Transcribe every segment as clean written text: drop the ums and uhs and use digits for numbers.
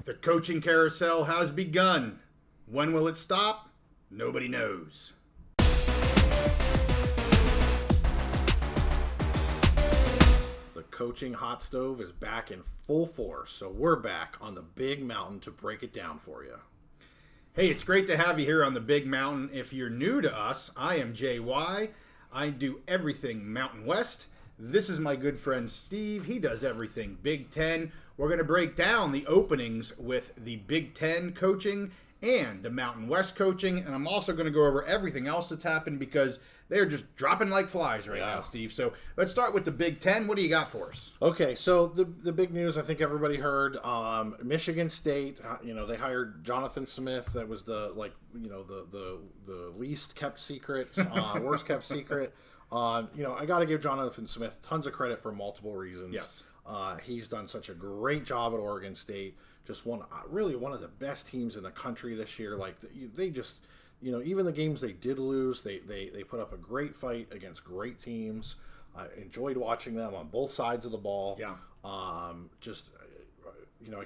The coaching carousel has begun. When will it stop? Nobody knows. The coaching hot stove is back in full force, so we're back on the big mountain to break it down for you. Hey, it's great to have you here on the Big Mountain. If you're new to us, I am JY. I do everything Mountain West. This is my good friend Steve. He does everything Big Ten. We're going to break down the openings with the Big Ten coaching and the Mountain West coaching. And I'm also going to go over everything else that's happened because they're just dropping like flies right now, Steve. So let's start with the Big Ten. What do you got for us? Okay, so the big news I think everybody heard, Michigan State, they hired Jonathan Smith. That was the least kept secret, worst kept secret. I got to give Jonathan Smith tons of credit for multiple reasons. Yes. He's done such a great job at Oregon State. Just really one of the best teams in the country this year. Like they just, even the games they did lose, they put up a great fight against great teams. I enjoyed watching them on both sides of the ball. Yeah. I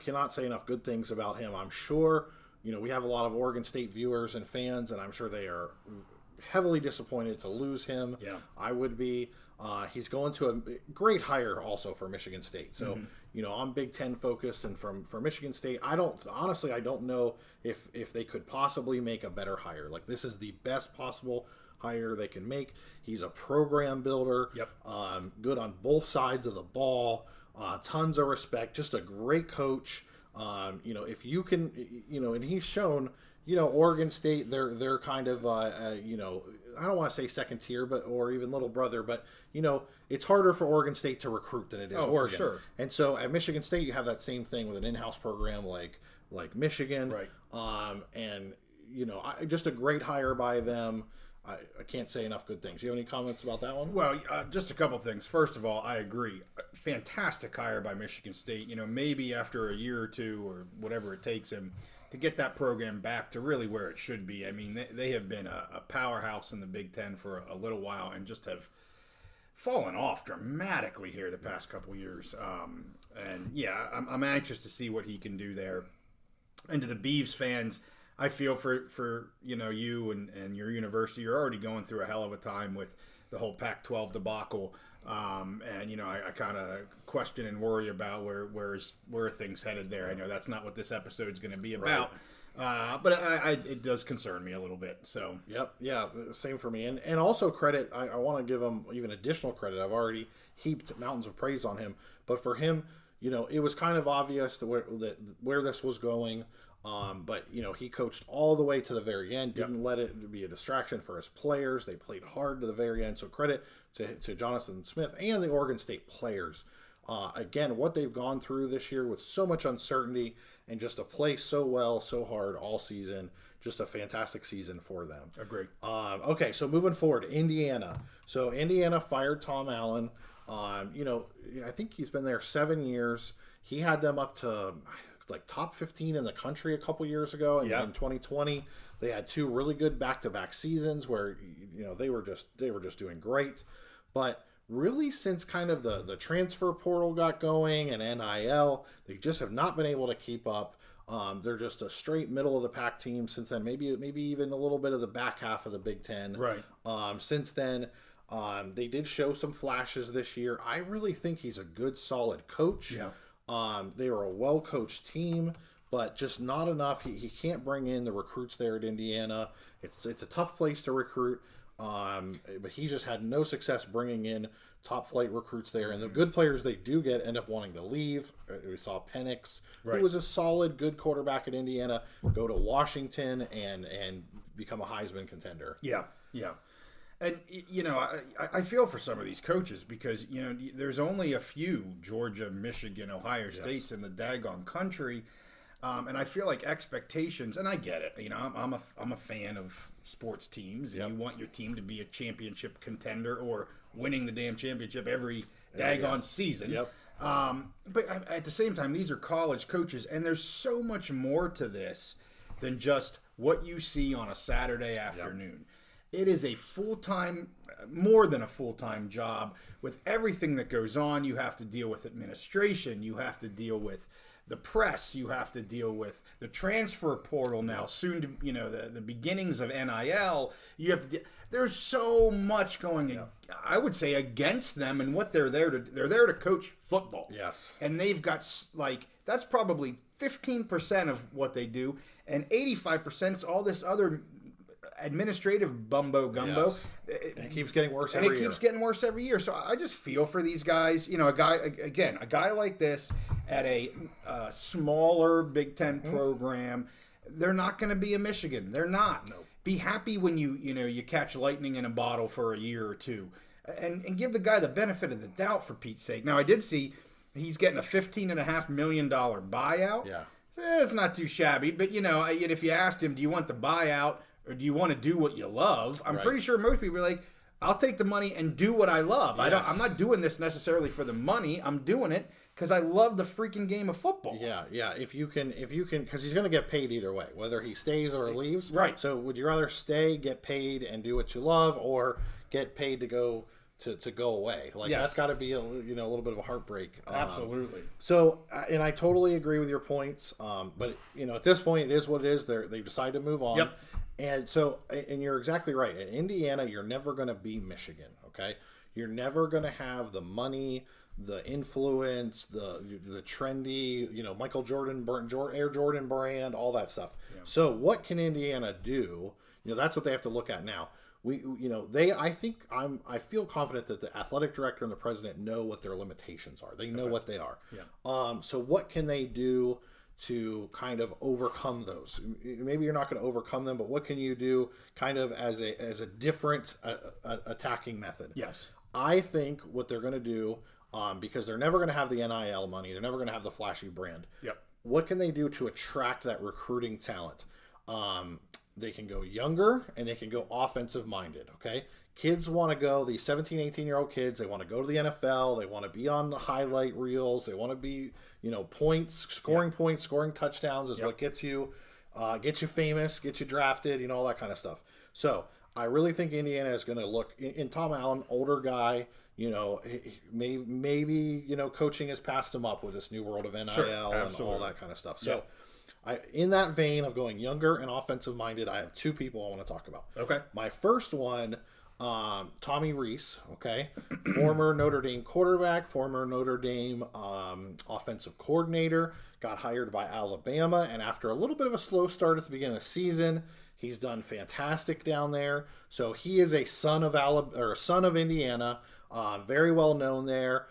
cannot say enough good things about him. I'm sure, we have a lot of Oregon State viewers and fans, and I'm sure they are heavily disappointed to lose him. Yeah. I would be. He's going to a great hire also for Michigan State. So, I'm Big Ten focused, and for Michigan State, I don't know if they could possibly make a better hire. Like, this is the best possible hire they can make. He's a program builder. Yep. Good on both sides of the ball. Tons of respect. Just a great coach. If you can, and he's shown, Oregon State, they're kind of, I don't want to say second tier, or even little brother, but it's harder for Oregon State to recruit than it is Oregon. For sure. And so at Michigan State, you have that same thing with an in-house program like Michigan, right? Just a great hire by them. I can't say enough good things. You have any comments about that one? Well, just a couple things. First of all, I agree. Fantastic hire by Michigan State. Maybe after a year or two or whatever it takes him to get that program back to really where it should be. I mean, they have been a powerhouse in the Big Ten for a little while and just have fallen off dramatically here the past couple years. I'm anxious to see what he can do there. And to the Beavs fans, I feel for you and your university. You're already going through a hell of a time with the whole Pac-12 debacle, I kind of question and worry about where are things headed there. I know that's not what this episode is going to be about, but it does concern me a little bit. So yep, yeah, same for me. And also credit. I want to give him even additional credit. I've already heaped mountains of praise on him, but for him, it was kind of obvious where this was going. But he coached all the way to the very end, didn't let it be a distraction for his players. They played hard to the very end. So credit to Jonathan Smith and the Oregon State players. Again, what they've gone through this year with so much uncertainty and just to play so well, so hard all season. Just a fantastic season for them. Agree. Okay, so moving forward, Indiana. So Indiana fired Tom Allen. I think he's been there 7 years. He had them up to top 15 in the country a couple years ago. And in 2020, they had two really good back-to-back seasons where, they were just doing great. But really since kind of the transfer portal got going and NIL, they just have not been able to keep up. They're just a straight middle of the pack team since then, maybe even a little bit of the back half of the Big Ten. Right. Since then, they did show some flashes this year. I really think he's a good, solid coach. Yeah. They are a well-coached team, but just not enough. He can't bring in the recruits there at Indiana. It's a tough place to recruit, but he's just had no success bringing in top-flight recruits there. And the good players they do get end up wanting to leave. We saw Penix, who was a solid, good quarterback at Indiana, go to Washington and become a Heisman contender. Yeah, yeah. And, I feel for some of these coaches because, there's only a few Georgia, Michigan, Ohio States in the daggone country. And I feel like expectations, and I get it, I'm a fan of sports teams, and you want your team to be a championship contender or winning the damn championship every daggone season. Yep. But at the same time, these are college coaches, and there's so much more to this than just what you see on a Saturday afternoon. It is a full-time, more than a full-time job with everything that goes on. You have to deal with administration. You have to deal with the press you have to deal with, the transfer portal now, soon to, the beginnings of NIL. You have to. There's so much going, I would say, against them and what they're there to. They're there to coach football. Yes, and they've got that's probably 15% of what they do, and 85% is all this other administrative bumbo gumbo. Yes. And it keeps getting worse every year. Keeps getting worse every year. So I just feel for these guys. A guy like this at a smaller Big Ten program, they're not going to be a Michigan. They're not. No. Be happy when you catch lightning in a bottle for a year or two, and give the guy the benefit of the doubt, for Pete's sake. Now I did see he's getting a $15.5 million buyout. Yeah, it's not too shabby. But if you asked him, do you want the buyout or do you want to do what you love? I'm pretty sure most people are like, I'll take the money and do what I love. Yes. I'm not doing this necessarily for the money. I'm doing it because I love the freaking game of football. Yeah. If you can, because he's going to get paid either way, whether he stays or leaves. Right. So would you rather stay, get paid, and do what you love, or get paid to go to go away? That's got to be a little bit of a heartbreak. Absolutely. So, and I totally agree with your points. But at this point, it is what it is. They decide to move on. Yep. And so, and you're exactly right. In Indiana, you're never going to be Michigan. Okay, you're never going to have the money, the influence, the trendy, Michael Jordan, Air Jordan brand, all that stuff. Yeah. So, what can Indiana do? That's what they have to look at now. I feel confident that the athletic director and the president know what their limitations are. They know what they are. Yeah. So, what can they do to kind of overcome those? Maybe you're not going to overcome them, but what can you do kind of as a different attacking method? Yes. I think what they're going to do, because they're never going to have the NIL money, they're never going to have the flashy brand. Yep. What can they do to attract that recruiting talent? They can go younger and they can go offensive minded. Okay. Kids want to go, these 17, 18-year-old kids, they want to go to the NFL. They want to be on the highlight reels. They want to be, points, scoring touchdowns is what gets you famous, gets you drafted, all that kind of stuff. So I really think Indiana is going to look in Tom Allen, older guy, maybe coaching has passed him up with this new world of NIL and all that kind of stuff. So in that vein of going younger and offensive minded, I have two people I want to talk about. Okay. My first one, Tommy Rees, okay, former Notre Dame quarterback, former Notre Dame offensive coordinator, got hired by Alabama, and after a little bit of a slow start at the beginning of the season, he's done fantastic down there. So he is a son of Indiana, very well known there.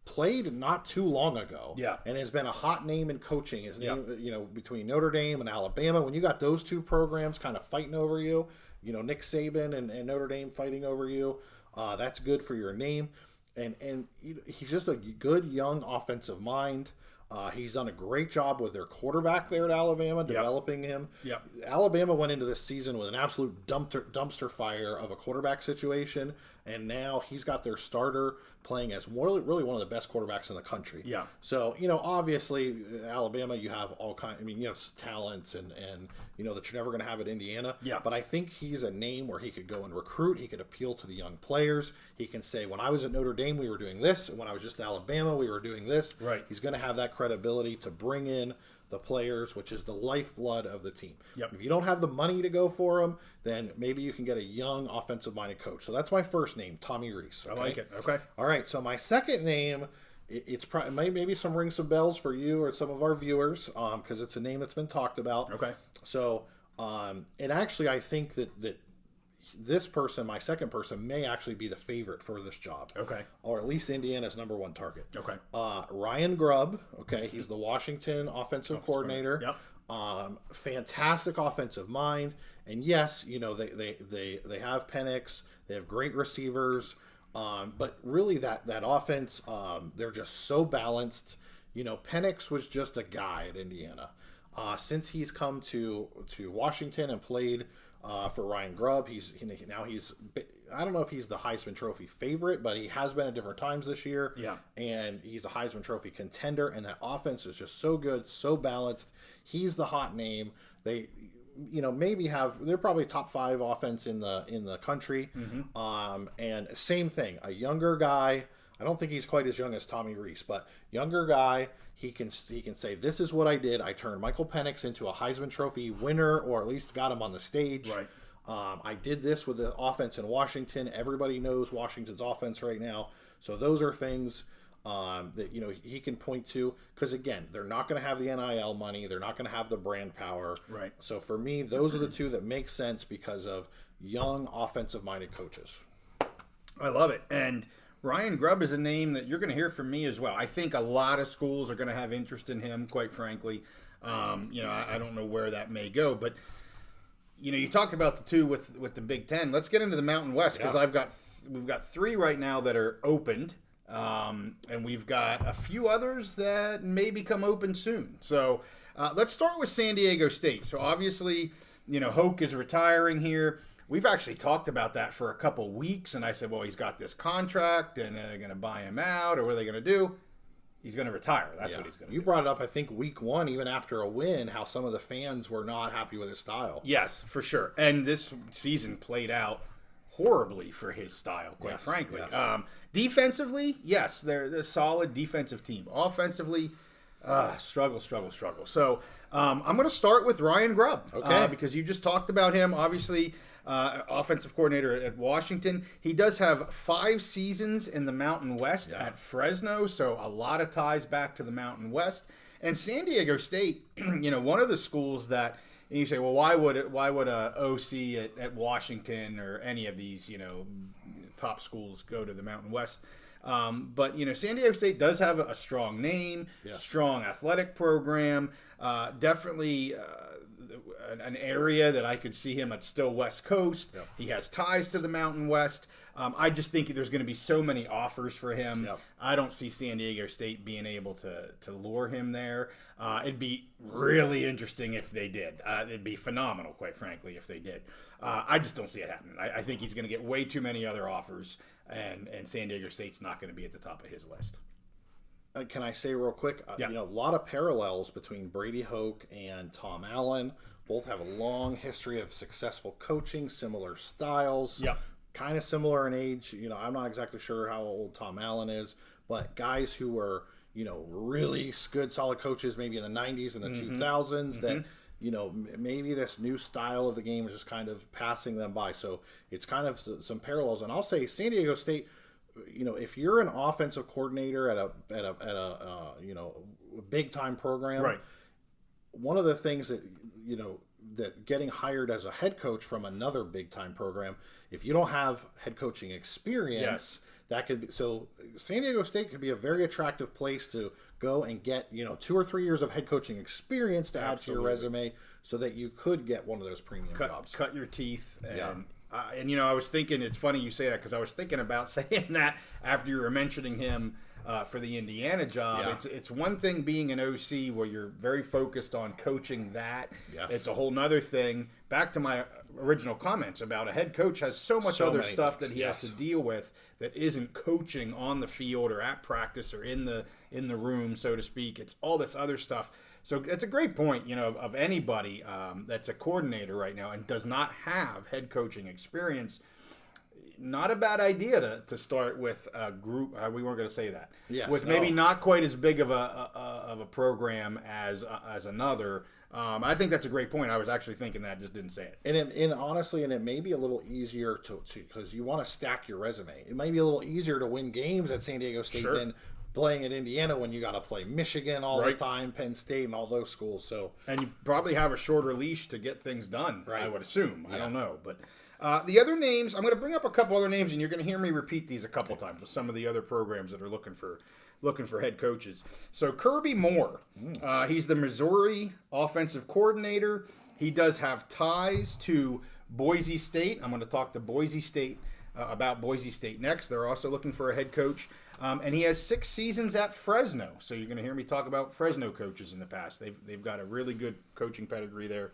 Played not too long ago, and has been a hot name in coaching. His name, between Notre Dame and Alabama, when you got those two programs kind of fighting over you, Nick Saban and Notre Dame fighting over you, that's good for your name. And he's just a good young offensive mind. He's done a great job with their quarterback there at Alabama, developing him. Yep. Alabama went into this season with an absolute dumpster fire of a quarterback situation, and now he's got their starter playing as really one of the best quarterbacks in the country. Yeah. So, obviously, Alabama, you have you have talents and that you're never going to have at Indiana. Yeah. But I think he's a name where he could go and recruit. He could appeal to the young players. He can say, when I was at Notre Dame, we were doing this. And when I was just at Alabama, we were doing this. Right. He's going to have that credibility to bring in the players, which is the lifeblood of the team. Yep. If you don't have the money to go for them, then maybe you can get a young offensive-minded coach. So that's my first name, Tommy Rees. Okay? I like it. Okay. All right. So my second name, it's probably maybe ring some bells for you or some of our viewers, because it's a name that's been talked about. Okay. So, and actually, I think that this person, my second person, may actually be the favorite for this job. Okay. Or at least Indiana's number one target. Okay. Ryan Grubb. Okay. He's the Washington offensive coordinator. Yep. Fantastic offensive mind. And yes, they have Penix. They have great receivers. But really that offense, they're just so balanced. Penix was just a guy at Indiana. Since he's come to Washington and played for Ryan Grubb, he's I don't know if he's the Heisman Trophy favorite, but he has been at different times this year. Yeah. And he's a Heisman Trophy contender, and that offense is just so good, so balanced. He's the hot name. They they're probably top 5 offense in the country. Mm-hmm. And same thing, a younger guy. I don't think he's quite as young as Tommy Reese, but younger guy. He can say, this is what I did. I turned Michael Penix into a Heisman Trophy winner, or at least got him on the stage. Right. I did this with the offense in Washington. Everybody knows Washington's offense right now. So those are things that he can point to, because again, they're not going to have the NIL money, they're not going to have the brand power. Right. So for me, those are the two that make sense because of young offensive-minded coaches. I love it. And Ryan Grubb is a name that you're going to hear from me as well. I think a lot of schools are going to have interest in him, quite frankly. I don't know where that may go, but you talked about the two with the Big Ten. Let's get into the Mountain West, because we've got three right now that are opened. And we've got a few others that may become open soon. So let's start with San Diego State. So obviously, Hoke is retiring here. We've actually talked about that for a couple weeks, and I said, well, he's got this contract, and they're going to buy him out, or what are they going to do? He's going to retire. That's what he's going to do. You brought it up, I think, week one, even after a win, how some of the fans were not happy with his style. Yes, for sure. And this season played out horribly for his style, quite frankly. Yes. Defensively, yes, they're a solid defensive team. Offensively, struggle. So I'm going to start with Ryan Grubb, because you just talked about him. Obviously, offensive coordinator at Washington. He does have 5 seasons in the Mountain West at Fresno, so a lot of ties back to the Mountain West. And San Diego State, one of the schools that, and you say, well, why would a OC at Washington or any of these, top schools go to the Mountain West? But San Diego State does have a strong name, strong athletic program, definitely an area that I could see him at still West Coast. Yep. He has ties to the Mountain West. I just think there's going to be so many offers for him. Yep. I don't see San Diego State being able to lure him there. It'd be really interesting if they did. It'd be phenomenal, quite frankly, if they did. I just don't see it happening. I think he's going to get way too many other offers, and San Diego State's not going to be at the top of his list. Can I say real quick, a lot of parallels between Brady Hoke and Tom Allen. Both have a long history of successful coaching, similar styles, kind of similar in age. I'm not exactly sure how old Tom Allen is, but guys who were, really good, solid coaches maybe in the 90s and the 2000s that, maybe this new style of the game is just kind of passing them by. So it's kind of some parallels. And I'll say San Diego State, if you're an offensive coordinator at a big time program, right? One of the things that that getting hired as a head coach from another big time program, if you don't have head coaching experience, that could be, so San Diego State could be a very attractive place to go and get 2 or 3 years of head coaching experience to add to your resume, so that you could get one of those premium jobs. Cut your teeth. And I was thinking, it's funny you say that, because I was thinking about saying that after you were mentioning him for the Indiana job. It's one thing being an OC where you're very focused on coaching that. It's a whole nother thing. Back to my original comments about a head coach has so much other stuff that he has to deal with that isn't coaching on the field or at practice or in the room, so to speak. It's all this other stuff. So it's a great point, of anybody that's a coordinator right now and does not have head coaching experience. Not a bad idea to start with a group. We weren't going to say that. Maybe not quite as big of a program as another. I think that's a great point. I was actually thinking that, just didn't say it. And honestly, it may be a little easier to because you want to stack your resume. It might be a little easier to win games at San Diego State than playing at Indiana when you got to play Michigan all the time, Penn State, and all those schools. So, and you probably have a shorter leash to get things done. I would assume. I don't know, but the other names, I'm going to bring up a couple other names, and you're going to hear me repeat these a couple times with some of the other programs that are looking for head coaches. So Kirby Moore, he's the Missouri offensive coordinator. He does have ties to Boise State. I'm going to talk to Boise State about Boise State next. They're also looking for a head coach. And he has 6 seasons at Fresno. So you're going to hear me talk about Fresno coaches in the past. They've got a really good coaching pedigree there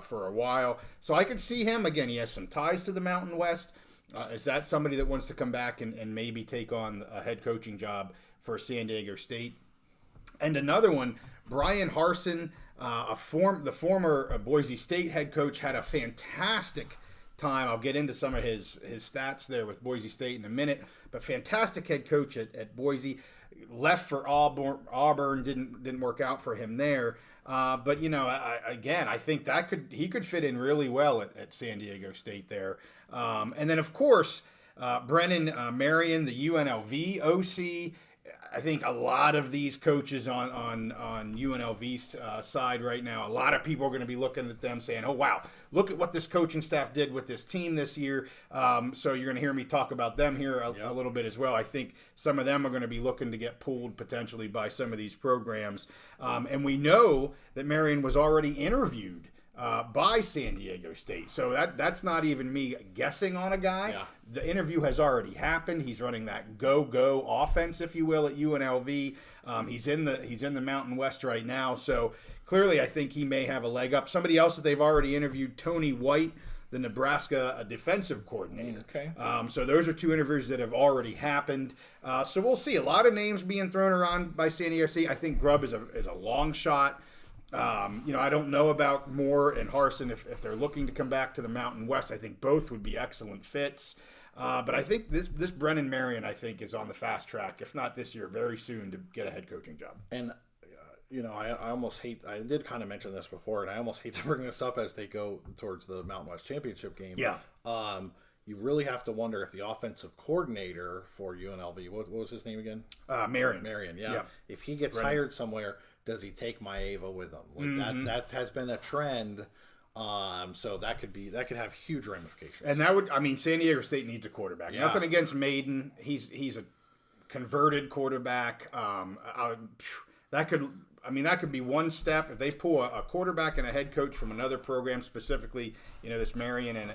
for a while. So I could see him. Again, he has some ties to the Mountain West. Is that somebody that wants to come back and maybe take on a head coaching job for San Diego State? And another one, Brian Harsin, the former Boise State head coach, had a fantastic time. I'll get into some of his stats there with Boise State in a minute. But fantastic head coach at Boise. Left for Auburn, didn't work out for him there. But I think he could fit in really well at San Diego State there. And then of course Brennan Marion, the UNLV OC. I think a lot of these coaches on UNLV's side right now, a lot of people are going to be looking at them saying, oh, wow, look at what this coaching staff did with this team this year. So you're going to hear me talk about them here a little bit as well. I think some of them are going to be looking to get pulled potentially by some of these programs. And we know that Marion was already interviewed by San Diego State. So that's not even me guessing on a guy. Yeah. The interview has already happened. He's running that go offense, if you will, at UNLV. He's in the Mountain West right now. So clearly I think he may have a leg up. Somebody else that they've already interviewed, Tony White, the Nebraska defensive coordinator. Okay. So those are two interviews that have already happened. So we'll see. A lot of names being thrown around by San Diego State. I think Grubb is a long shot. I don't know about Moore and Harsin if they're looking to come back to the Mountain West. I think both would be excellent fits. But I think this Brennan Marion, I think, is on the fast track, if not this year, very soon to get a head coaching job. And, I almost hate, I did kind of mention this before, and I almost hate to bring this up as they go towards the Mountain West Championship game. Yeah. You really have to wonder if the offensive coordinator for UNLV, what was his name again? Marion, yeah. If he gets hired somewhere, does he take Maeva with him? Like that has been a trend. So that could have huge ramifications. And San Diego State needs a quarterback. Yeah. Nothing against Maiden. He's a converted quarterback. That could be one step. If they pull a quarterback and a head coach from another program, specifically, this Marion and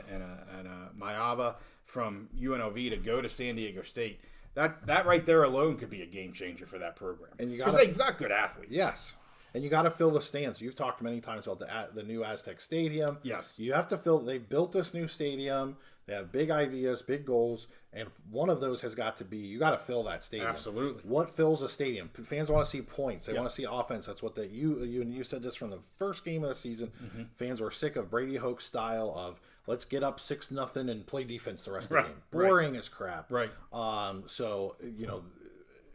Maeva from UNLV to go to San Diego State, that right there alone could be a game changer for that program. Because they've got good athletes. Yes. And you got to fill the stands. You've talked many times about the new Aztec Stadium. Yes. You have to fill. They built this new stadium. They have big ideas, big goals, and one of those has got to be you got to fill that stadium. Absolutely. What fills a stadium? Fans want to see points. They want to see offense. That's what you said this from the first game of the season. Mm-hmm. Fans were sick of Brady Hoke style of let's get up 6-0 and play defense the rest of the game. Boring as crap. Right.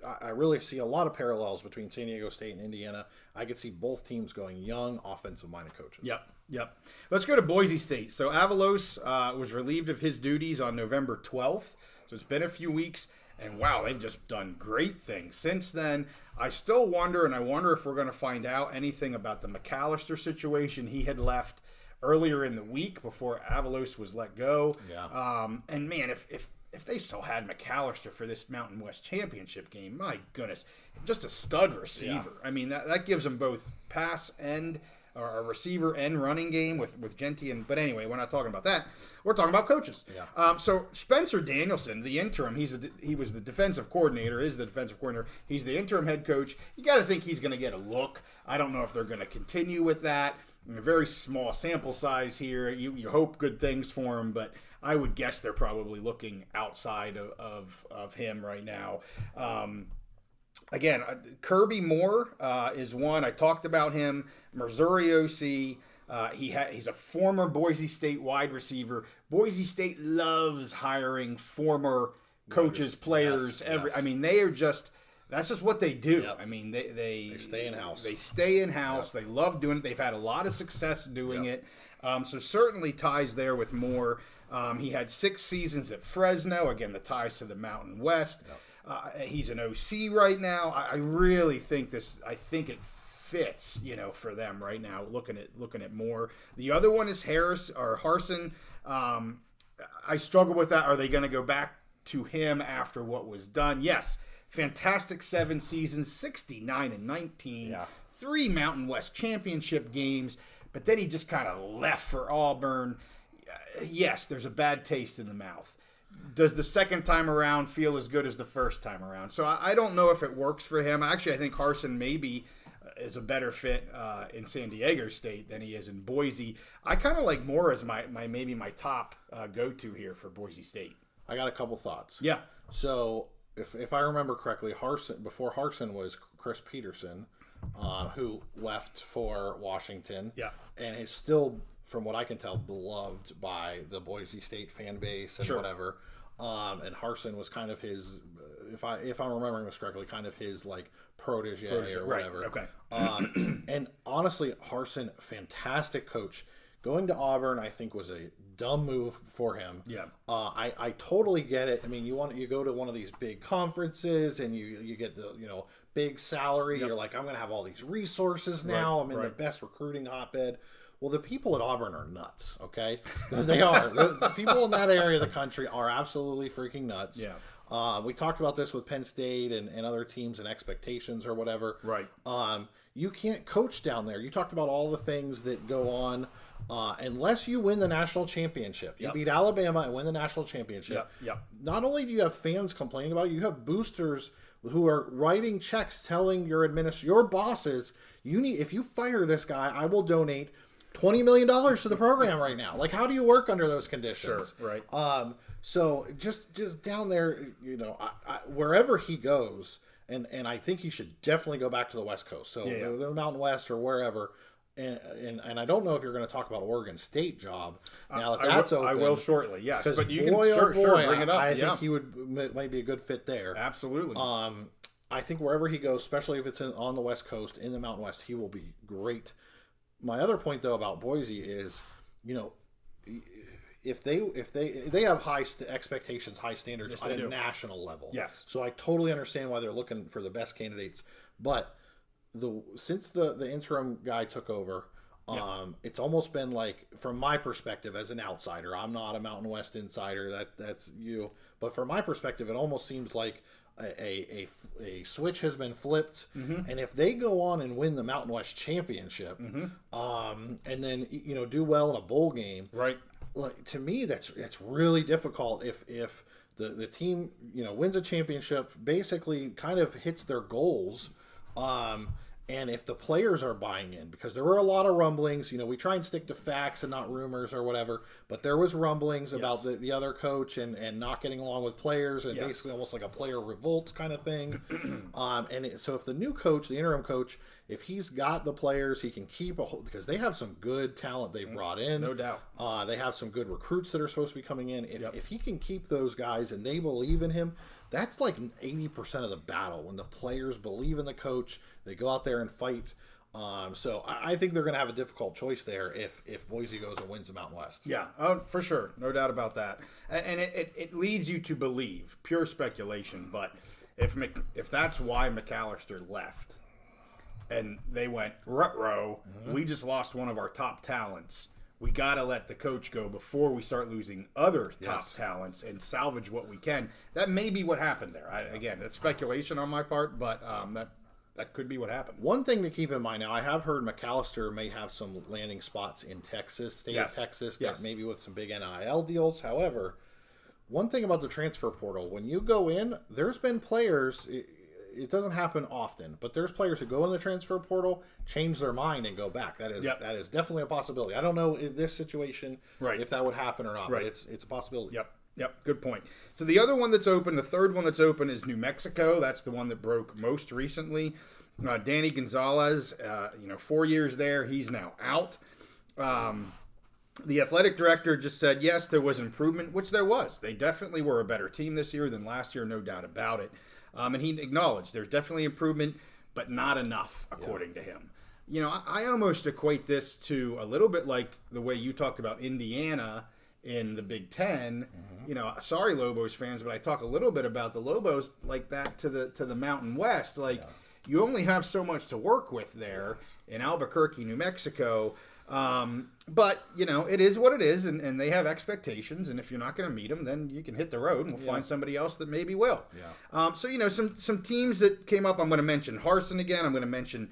I really see a lot of parallels between San Diego State and Indiana. I could see both teams going young, offensive-minded coaches. Yep. Let's go to Boise State. So Avalos was relieved of his duties on November 12th. So it's been a few weeks, and wow, they've just done great things since then. I still wonder, and I wonder if we're going to find out anything about the McAllister situation. He had left earlier in the week before Avalos was let go. Yeah. And man, if they still had McAllister for this Mountain West Championship game, my goodness, just a stud receiver. Yeah. That gives them both pass and or a receiver and running game with Genty. But anyway, we're not talking about that. We're talking about coaches. Yeah. So Spencer Danielson, the interim, he was the defensive coordinator, is the defensive coordinator. He's the interim head coach. You got to think he's going to get a look. I don't know if they're going to continue with that. A very small sample size here. You hope good things for him, but I would guess they're probably looking outside of him right now. Again, Kirby Moore is one. I talked about him. Missouri OC. He's a former Boise State wide receiver. Boise State loves hiring former coaches, players. Yes. They are just. That's just what they do. Yep. They stay in house. They stay in house. Yep. They love doing it. They've had a lot of success doing it. So certainly ties there with Moore. He had 6 seasons at Fresno. Again, the ties to the Mountain West. Yep. He's an OC right now. I really think this. I think it fits, for them right now. Looking at Moore. The other one is Harsin. I struggle with that. Are they going to go back to him after what was done? Yes. Fantastic 7 seasons, 69-19, 3 Mountain West Championship games, but then he just kind of left for Auburn. Yes, there's a bad taste in the mouth. Does the second time around feel as good as the first time around? So I don't know if it works for him. Actually, I think Harsin maybe is a better fit in San Diego State than he is in Boise. I kind of like Moore as my top go-to here for Boise State. I got a couple thoughts. Yeah. So if I remember correctly, before Harsin was Chris Peterson, who left for Washington. Yeah. And is still from what I can tell, beloved by the Boise State fan base and Sure. whatever. And Harsin was kind of his, if I'm remembering this correctly, kind of his like protege or whatever. Right. Okay. And honestly, Harsin, fantastic coach. Going to Auburn, I think, was a dumb move for him. Yeah. I totally get it. I mean, you go to one of these big conferences and you get the big salary. Yep. You're like, I'm going to have all these resources now. I'm in the best recruiting hotbed. Well, the people at Auburn are nuts. Okay, they are. The people in that area of the country are absolutely freaking nuts. Yeah. We talked about this with Penn State and other teams and expectations or whatever. Right. You can't coach down there. You talked about all the things that go on. Unless you win the national championship, you beat Alabama and win the national championship. Yep. Not only do you have fans complaining about it, you have boosters who are writing checks telling your bosses, if you fire this guy, I will donate $20 million to the program right now. Like, how do you work under those conditions? Sure, right. So just down there, wherever he goes, and I think he should definitely go back to the West Coast. So the Mountain West or wherever. And I don't know if you're going to talk about Oregon State job now that that's open. I will shortly, yes. But you can sure bring it up. I think he might be a good fit there. Absolutely. I think wherever he goes, especially if it's on the West Coast in the Mountain West, he will be great. My other point though about Boise is, if they have high expectations, high standards on a national level. Yes. So I totally understand why they're looking for the best candidates, but since the interim guy took over, it's almost been like, from my perspective as an outsider, I'm not a Mountain West insider, that's you, but from my perspective, it almost seems like a switch has been flipped, and if they go on and win the Mountain West championship, and then do well in a bowl game, right? Like, to me, that's really difficult if the team wins a championship, basically kind of hits their goals. And if the players are buying in, because there were a lot of rumblings, we try and stick to facts and not rumors or whatever, but there was rumblings about the other coach and not getting along with players and basically almost like a player revolt kind of thing. So if the new coach, the interim coach, if he's got the players, he can keep because they have some good talent they've brought in. No doubt. They have some good recruits that are supposed to be coming in. If he can keep those guys and they believe in him, that's like 80% of the battle. When the players believe in the coach, they go out there and fight. So I think they're going to have a difficult choice there if Boise goes and wins the Mountain West. Yeah, for sure. No doubt about that. And it leads you to believe, pure speculation, but if that's why McAllister left, and they went, ruh-roh, we just lost one of our top talents. We got to let the coach go before we start losing other top talents and salvage what we can. That may be what happened there. Again, that's speculation on my part, but that could be what happened. One thing to keep in mind now, I have heard McAllister may have some landing spots in Texas, of Texas, that maybe with some big NIL deals. However, one thing about the transfer portal, when you go in, there's been players... It doesn't happen often, but there's players who go in the transfer portal, change their mind, and go back. That is definitely a possibility. I don't know in this situation if that would happen or not, but it's a possibility. Yep. Good point. So the other one that's open, the third one that's open, is New Mexico. That's the one that broke most recently. Danny Gonzalez, 4 years there. He's now out. The athletic director just said, yes, there was improvement, which there was. They definitely were a better team this year than last year, no doubt about it. And he acknowledged there's definitely improvement, but not enough, according to him. I almost equate this to a little bit like the way you talked about Indiana in the Big Ten. Sorry, Lobos fans, but I talk a little bit about the Lobos like that to the Mountain West. You only have so much to work with there in Albuquerque, New Mexico. But it is what it is, and they have expectations, and if you're not going to meet them, then you can hit the road, and we'll find somebody else that maybe will. Some teams that came up, I'm going to mention Harsin again. I'm going to mention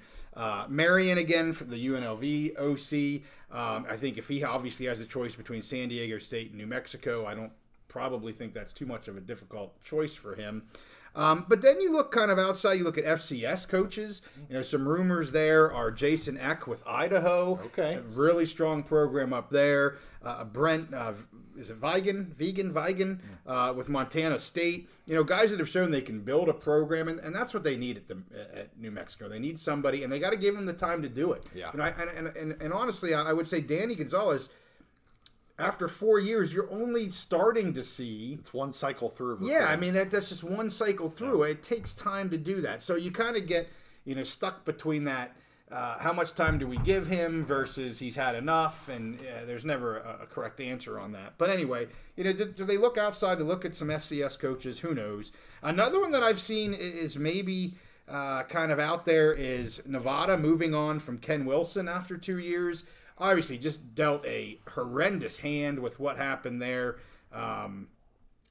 Marion again for the UNLV OC. I think if he obviously has a choice between San Diego State and New Mexico, I don't probably think that's too much of a difficult choice for him. But then you look kind of outside, you look at FCS coaches. Some rumors there are Jason Eck with Idaho. Okay. A really strong program up there. Brent is it Vigen, with Montana State. Guys that have shown they can build a program, and that's what they need at New Mexico. They need somebody, and they got to give them the time to do it. Yeah. And honestly, I would say Danny Gonzalez, after 4 years, you're only starting to see. It's one cycle through. Yeah, I mean, that's just one cycle through. Yeah. It takes time to do that. So you kind of get, stuck between that. How much time do we give him versus he's had enough? And there's never a correct answer on that. But anyway, do they look outside to look at some FCS coaches? Who knows? Another one that I've seen is maybe kind of out there is Nevada moving on from Ken Wilson after 2 years. Obviously, just dealt a horrendous hand with what happened there. A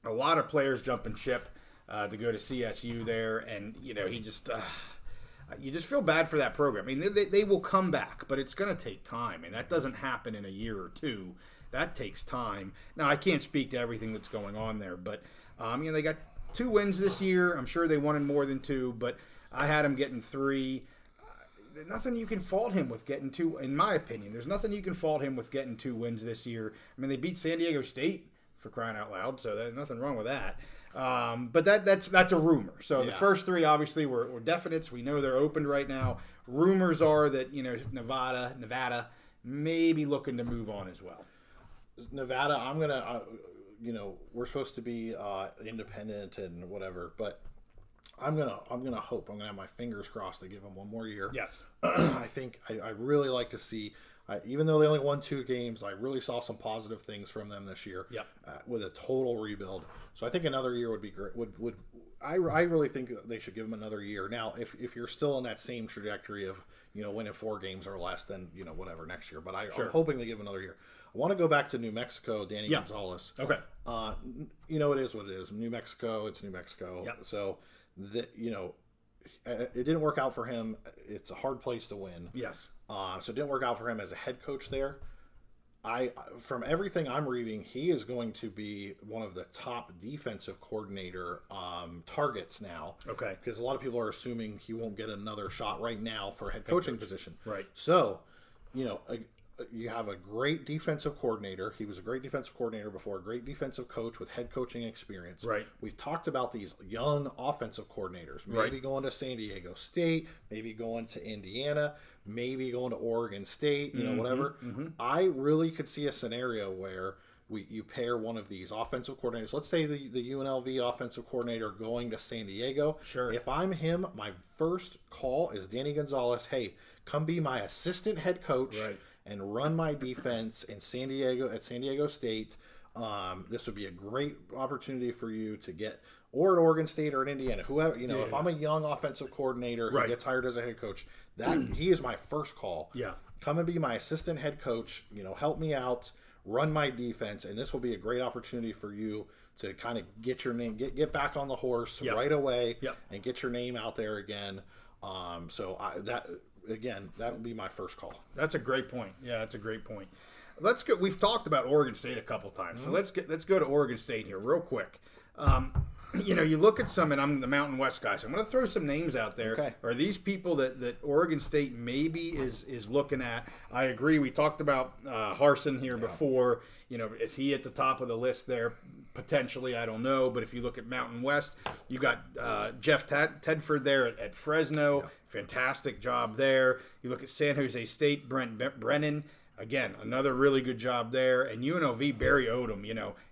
lot of players jumping ship to go to CSU there, and he just. You just feel bad for that program. I mean, they will come back, but it's going to take time, and that doesn't happen in a year or two. That takes time. Now, I can't speak to everything that's going on there, but they got 2 wins this year. I'm sure they wanted more than 2, but I had them getting 3. There's nothing you can fault him with getting 2, in my opinion. There's nothing you can fault him with getting 2 wins this year. I mean, they beat San Diego State, for crying out loud, so there's nothing wrong with that. But that's a rumor. So the first 3 obviously were definites. We know they're opened right now. Rumors are that Nevada may be looking to move on as well. Nevada, I'm gonna we're supposed to be independent and whatever, but I'm gonna hope, I'm gonna have my fingers crossed to give them 1 more year. Yes. I think I really like to see. Even though they only won 2 games, I really saw some positive things from them this year. Yep. With a total rebuild. So I think another year would be great. I really think they should give them another year. Now, if you're still in that same trajectory of winning 4 games or less, then whatever next year. But I'm hoping they give them another year. I want to go back to New Mexico, Danny Gonzalez. Okay. It is what it is. New Mexico, it's New Mexico. Yep. So it didn't work out for him. It's a hard place to win. Yes. So it didn't work out for him as a head coach there. From everything I'm reading, he is going to be one of the top defensive coordinator targets now. Okay. Because a lot of people are assuming he won't get another shot right now for a head coaching position. Right. So, you have a great defensive coordinator. He was a great defensive coordinator before, a great defensive coach with head coaching experience. Right. We've talked about these young offensive coordinators, maybe going to San Diego State, maybe going to Indiana, maybe going to Oregon State, whatever. Mm-hmm. I really could see a scenario where you pair one of these offensive coordinators. Let's say the UNLV offensive coordinator going to San Diego. Sure. If I'm him, my first call is Danny Gonzalez. Hey, come be my assistant head coach. Right. And run my defense in San Diego State. This would be a great opportunity for you to get, or at Oregon State or at Indiana, whoever. If I'm a young offensive coordinator who gets hired as a head coach, he is my first call. Yeah, come and be my assistant head coach. Help me out, run my defense, and this will be a great opportunity for you to kind of get your name, get back on the horse right away, and get your name out there again. Again, that would be my first call. That's a great point. Yeah, that's a great point. Let's go. We've talked about Oregon State a couple times, so let's go to Oregon State here real quick. You look at some, and I'm the Mountain West guy, so I'm going to throw some names out there. Okay. Are these people that Oregon State maybe is looking at? I agree. We talked about Harsin here before. Is he at the top of the list there? Potentially, I don't know. But if you look at Mountain West, you got Jeff Tedford there at Fresno. Yeah. Fantastic job there. You look at San Jose State, Brent Brennan. Again, another really good job there. And UNLV, Barry Odom.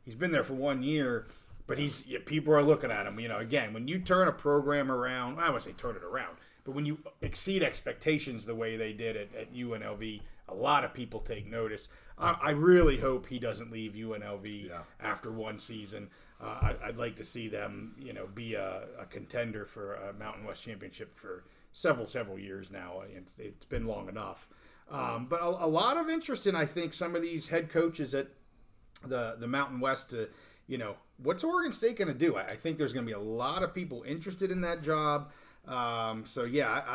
He's been there for 1 year. But people are looking at him. Again, when you turn a program around, I wouldn't say turn it around, but when you exceed expectations the way they did at UNLV, a lot of people take notice. I really hope he doesn't leave UNLV after 1 season. I'd like to see them, be a contender for a Mountain West championship for several years now. It's been long enough. But a lot of interest in, I think, some of these head coaches at the Mountain West to, what's Oregon State going to do? I think there's going to be a lot of people interested in that job. I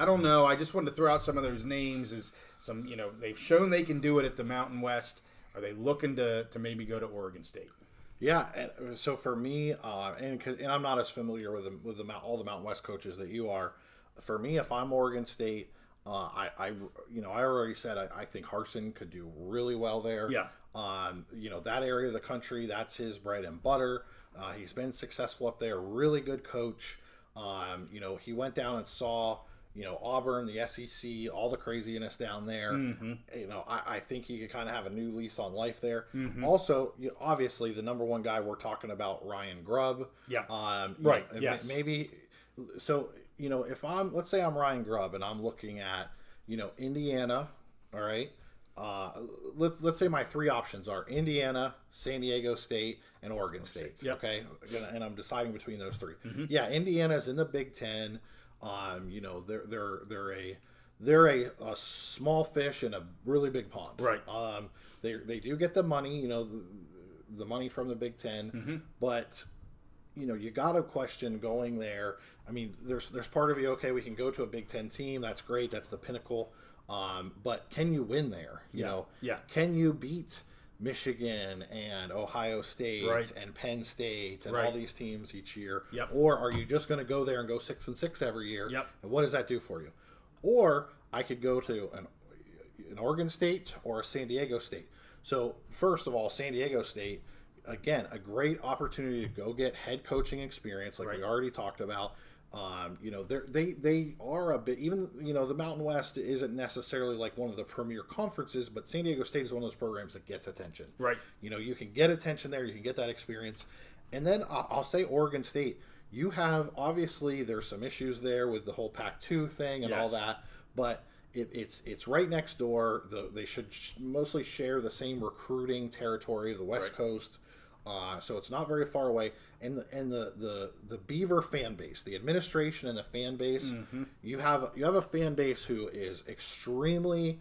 don't know. I just wanted to throw out some of those names as some, they've shown they can do it at the Mountain West. Are they looking to maybe go to Oregon State? Yeah. And so for me, and I'm not as familiar with all the Mountain West coaches that you are. For me, if I'm Oregon State, I already said I think Harsin could do really well there. Yeah. That area of the country, that's his bread and butter. He's been successful up there. Really good coach. He went down and saw, Auburn, the SEC, all the craziness down there. Mm-hmm. I think he could kind of have a new lease on life there. Mm-hmm. Also, obviously, the number one guy we're talking about, Ryan Grubb. Yeah. Right. Yes. Maybe. So, if let's say I'm Ryan Grubb and I'm looking at, Indiana, all right. Let's say my three options are Indiana, San Diego State, and Oregon State. Yep. Okay, and I'm deciding between those three. Mm-hmm. Yeah, Indiana's in the Big Ten. They're a small fish in a really big pond. Right. They do get the money. The money from the Big Ten, mm-hmm. but. You got to question going there. I mean, there's part of you, okay, we can go to a Big Ten team. That's great. That's the pinnacle. But can you win there? Yeah. Can you beat Michigan and Ohio State right. and Penn State and right. all these teams each year? Yep. Or are you just going to go there and go 6-6 every year? Yep. And what does that do for you? Or I could go to an Oregon State or a San Diego State. So first of all, San Diego State, again, a great opportunity to go get head coaching experience, like right. we already talked about. They are a bit, even the Mountain West isn't necessarily like one of the premier conferences, but San Diego State is one of those programs that gets attention. Right. You can get attention there, you can get that experience, and then I'll say Oregon State. You have obviously there's some issues there with the whole Pac-2 thing and yes. all that, but. It's right next door. They should mostly share the same recruiting territory of the West right. Coast, so it's not very far away. And the Beaver fan base, the administration and the fan base, mm-hmm. you have a fan base who is extremely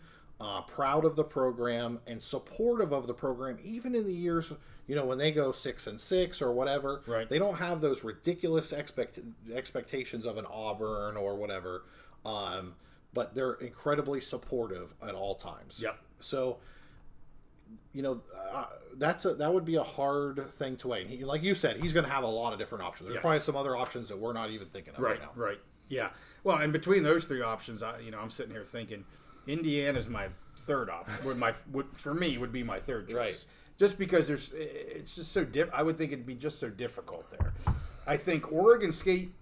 proud of the program and supportive of the program, even in the years when they go 6-6 or whatever. Right. They don't have those ridiculous expectations of an Auburn or whatever. But they're incredibly supportive at all times. Yep. So, that would be a hard thing to weigh. Like you said, he's going to have a lot of different options. There's yes. probably some other options that we're not even thinking of right now. Right. Yeah. Well, and between those three options, I'm sitting here thinking Indiana's my third option. For me would be my third choice. Right. Just because it's just so I would think it'd be just so difficult there. I think Oregon State.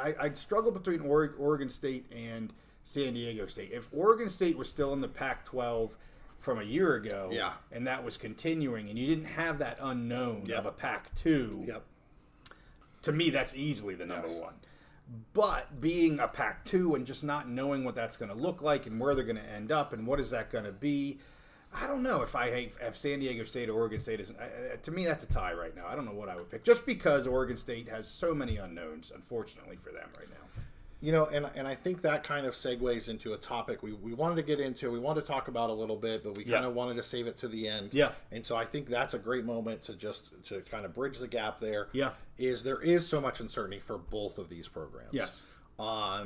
I'd struggle between Oregon State and San Diego State. If Oregon State was still in the Pac-12 from a year ago, yeah. and that was continuing, and you didn't have that unknown yep. of a Pac-2, yep. to me that's easily the number yes. one. But being a Pac-2 and just not knowing what that's going to look like and where they're going to end up and what is that going to be, I don't know if San Diego State or Oregon State is. To me, that's a tie right now. I don't know what I would pick, just because Oregon State has so many unknowns, unfortunately, for them right now. And I think that kind of segues into a topic we wanted to get into. We wanted to talk about a little bit, but we kind of wanted to save it to the end. Yeah. And so I think that's a great moment to kind of bridge the gap there. Yeah. There is so much uncertainty for both of these programs. Yes. Are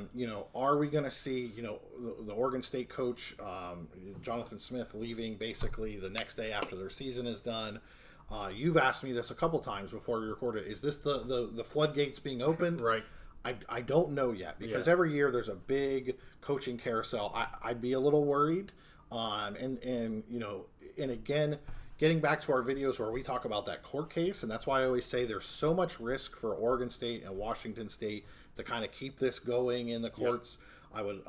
we going to see, the Oregon State coach, Jonathan Smith, leaving basically the next day after their season is done? You've asked me this a couple times before we recorded. Is this the floodgates being opened? Right. I don't know yet, because every year there's a big coaching carousel. I'd be a little worried. And again, getting back to our videos where we talk about that court case, and that's why I always say there's so much risk for Oregon State and Washington State to kind of keep this going in the courts. Yep. I would,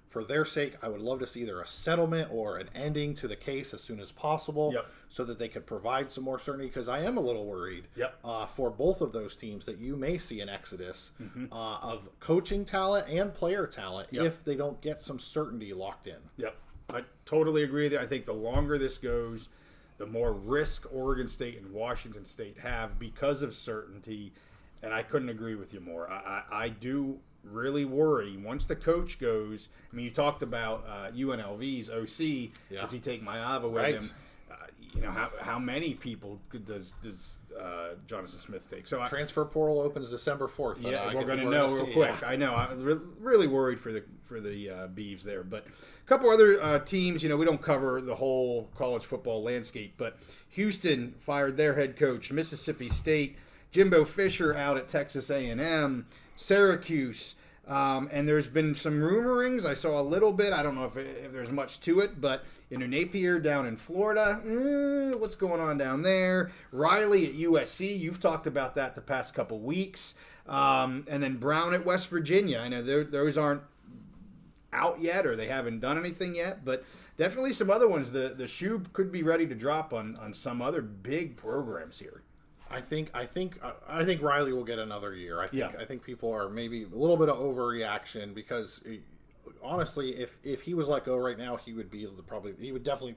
for their sake, I would love to see either a settlement or an ending to the case as soon as possible, yep. so that they could provide some more certainty, because I am a little worried yep. For both of those teams that you may see an exodus mm-hmm. Of coaching talent and player talent yep. if they don't get some certainty locked in. Yep. I totally agree with you. I think the longer this goes, the more risk Oregon State and Washington State have because of certainty, and I couldn't agree with you more. I do really worry once the coach goes. I mean, you talked about UNLV's OC. Yeah. Does he take Maava with right. him? How many people does Jonathan Smith take? So transfer portal opens December 4th. Yeah, we're going to know real quick. Yeah. I know. I'm really worried for the Beavs there, but a couple other teams. We don't cover the whole college football landscape, but Houston fired their head coach. Mississippi State, Jimbo Fisher out at Texas A&M. Syracuse And there's been some rumorings. I saw a little bit. I don't know if there's much to it, but Napier down in Florida. What's going on down there? Riley at USC. You've talked about that the past couple weeks. And then Brown at West Virginia. I know those aren't out yet, or they haven't done anything yet, but definitely some other ones. The shoe could be ready to drop on some other big programs here. I think Riley will get another year. I think people are maybe a little bit of overreaction because honestly, if he was let go right now, he would definitely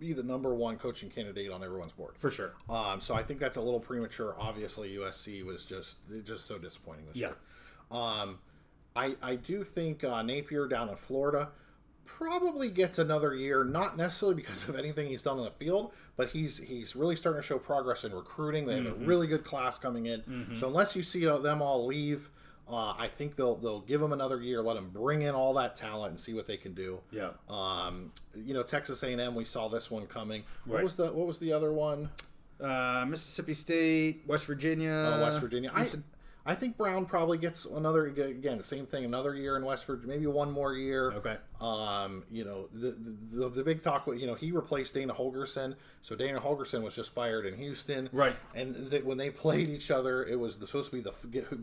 be the number one coaching candidate on everyone's board for sure. So I think that's a little premature. Obviously, USC was just so disappointing this year. I do think Napier down in Florida probably gets another year, not necessarily because of anything he's done on the field, but he's really starting to show progress in recruiting. They have a really good class coming in. So unless you see them all leave, I think they'll give him another year, let him bring in all that talent and see what they can do. Yeah. Texas A&M, we saw this one coming. What was the other one? Mississippi State, West Virginia. West Virginia. I think Brown probably gets another, again, the same thing, another year in West Virginia, maybe one more year. Okay. The big talk, he replaced Dana Holgorsen. So Dana Holgorsen was just fired in Houston. Right. And when they played each other, it was supposed to be the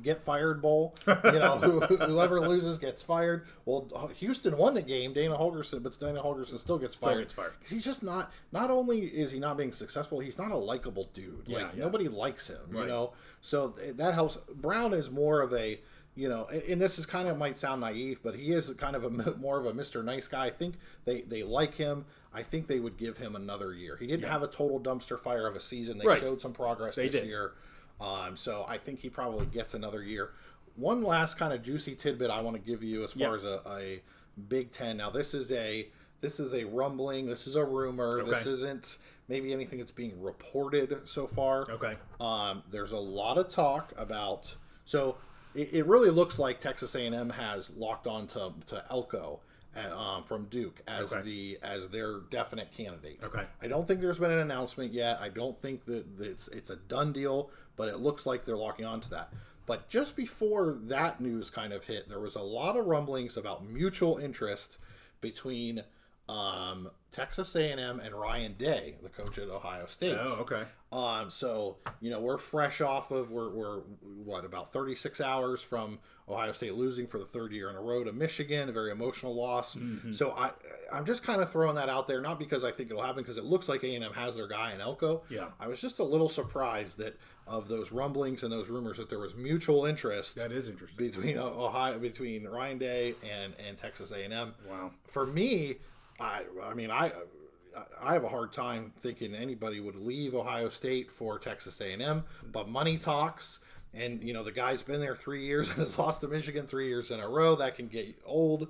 get fired bowl. Whoever loses gets fired. Well, Houston won the game, but Dana Holgorsen still gets fired. Because he's just not only is he not being successful, he's not a likable dude. Nobody likes him, right. So that helps. Brown is more of a, and this is kind of might sound naive, but he is kind of more of a Mr. Nice guy. I think they like him. I think they would give him another year. He didn't have a total dumpster fire of a season. They showed some progress this year. So I think he probably gets another year. One last kind of juicy tidbit I want to give you as far as a Big Ten. Now this is a rumbling. This is a rumor. Okay. This isn't maybe anything that's being reported so far. Okay. There's a lot of talk about. So it really looks like Texas A&M has locked on to Elko from Duke as their definite candidate. Okay. I don't think there's been an announcement yet. I don't think that it's a done deal, but it looks like they're locking on to that. But just before that news kind of hit, there was a lot of rumblings about mutual interest between Texas A&M and Ryan Day, the coach at Ohio State. Oh, okay. So we're fresh off of we're about 36 hours from Ohio State losing for the third year in a row to Michigan, a very emotional loss. So I'm just kind of throwing that out there, not because I think it'll happen, because it looks like A&M has their guy in Elko. Yeah. I was just a little surprised that of those rumblings and those rumors that there was mutual interest. That is interesting. between Ryan Day and Texas A&M. Wow. For me, I have a hard time thinking anybody would leave Ohio State for Texas A&M, but money talks, and the guy's been there 3 years and has lost to Michigan 3 years in a row. That can get old.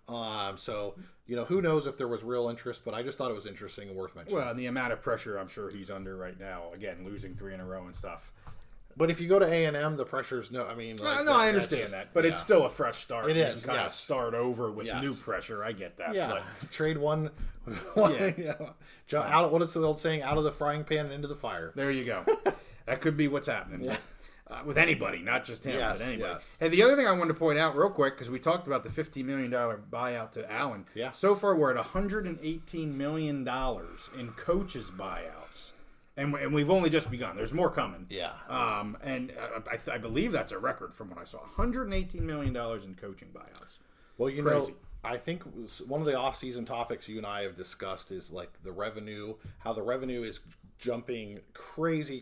So who knows if there was real interest, but I just thought it was interesting and worth mentioning. Well, and the amount of pressure I'm sure he's under right now, again, losing 3 in a row and stuff. But if you go to A&M, the pressure's no. I mean, I understand that, but it's still a fresh start. It is, kind of start over with new pressure. I get that. Yeah, but, trade one. Out. What is the old saying? Out of the frying pan and into the fire. There you go. That could be what's happening. Yeah. With anybody, not just him, but anybody. Yes. And the other thing I wanted to point out real quick, because we talked about the $50 million buyout to Allen. Yeah. So far, we're at $118 million in coaches' buyouts. And we've only just begun. There's more coming. Yeah. And I believe that's a record from what I saw. $118 million in coaching buyouts. Well, Crazy. I think one of the off-season topics you and I have discussed is like the revenue, how the revenue is jumping crazy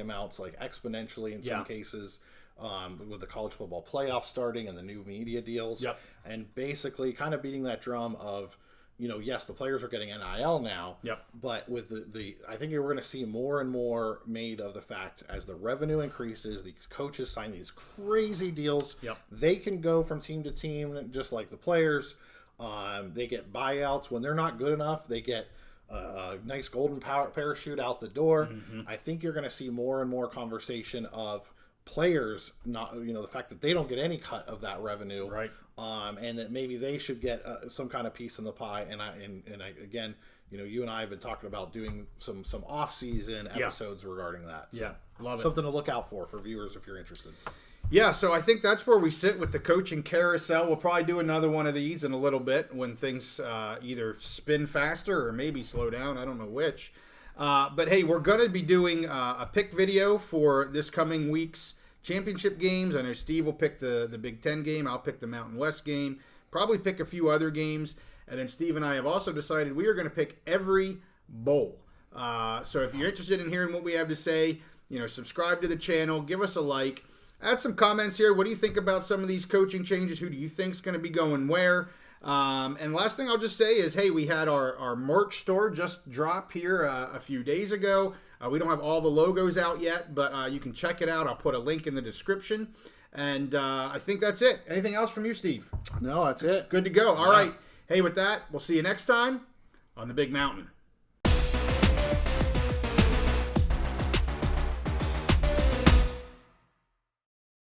amounts, like exponentially in some cases, with the college football playoff starting and the new media deals. Yep. And basically kind of beating that drum of, yes, the players are getting NIL now. Yep. But with the I think we're going to see more and more made of the fact as the revenue increases, the coaches sign these crazy deals. Yep. They can go from team to team just like the players. They get buyouts when they're not good enough. They get a nice golden parachute out the door. Mm-hmm. I think you're going to see more and more conversation of players not the fact that they don't get any cut of that revenue, right? And that maybe they should get some kind of piece in the pie. And I again, you and I have been talking about doing some off-season episodes regarding that. So love it. Something to look out for viewers if you're interested. Yeah, so I think that's where we sit with the coaching carousel. We'll probably do another one of these in a little bit when things either spin faster or maybe slow down. I don't know which. But hey, we're going to be doing a pick video for this coming week's championship games. I know Steve will pick the Big Ten game. I'll pick the Mountain West game. Probably pick a few other games. And then Steve and I have also decided we are going to pick every bowl. So if you're interested in hearing what we have to say, subscribe to the channel. Give us a like. Add some comments here. What do you think about some of these coaching changes? Who do you think is going to be going where? And last thing I'll just say is, hey, we had our merch store just drop here a few days ago. We don't have all the logos out yet, but you can check it out. I'll put a link in the description. And I think that's it. Anything else from you, Steve? No, that's it. Good to go. All right. Hey, with that, we'll see you next time on the Big Mountain.